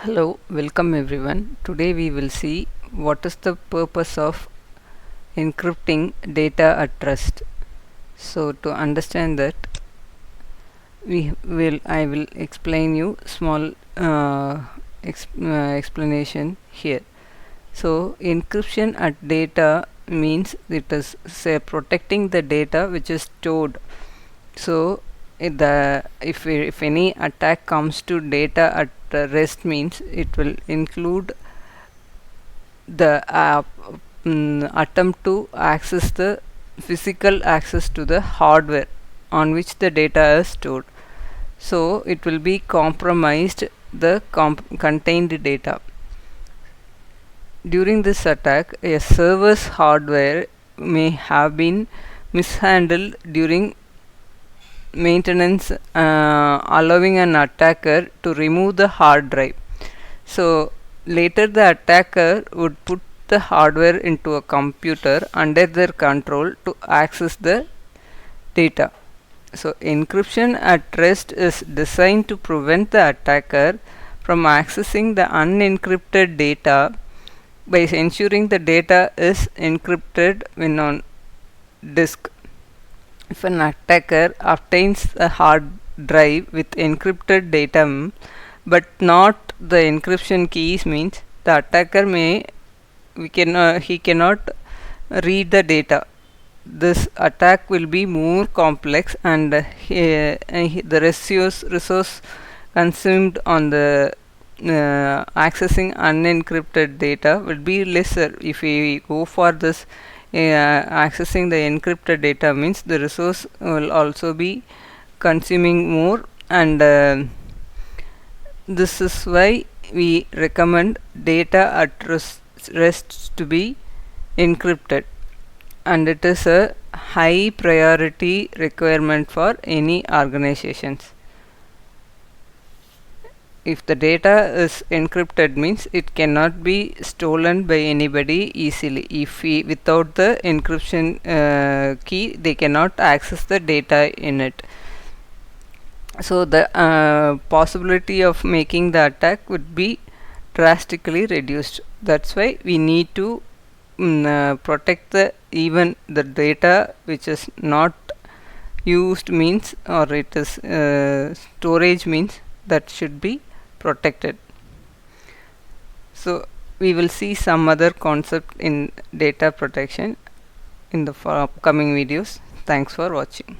Hello, welcome everyone. Today we will see what is the purpose of encrypting data at rest. So to understand that, I will explain you small explanation here. So encryption at data means it is say protecting the data which is stored. So if any attack comes to data at rest means it will include the attempt to access the physical access to the hardware on which the data is stored. So it will be compromised the contained data. During this attack, a server's hardware may have been mishandled during maintenance, allowing an attacker to remove the hard drive. So later the attacker would put the hardware into a computer under their control to access the data. So encryption at rest is designed to prevent the attacker from accessing the unencrypted data by ensuring the data is encrypted when on disk. If an attacker obtains a hard drive with encrypted data but not the encryption keys means the attacker he cannot read the data. This attack will be more complex and the resource consumed on the accessing unencrypted data will be lesser. If we go for this accessing the encrypted data means the resource will also be consuming more, and this is why we recommend data at rest to be encrypted, and it is a high priority requirement for any organizations. If the data is encrypted means it cannot be stolen by anybody easily. If without the encryption key they cannot access the data in it. So the possibility of making the attack would be drastically reduced. That's why we need to protect the even the data which is not used means, or it is storage means, that should be protected. So we will see some other concept in data protection in the upcoming videos. Thanks for watching.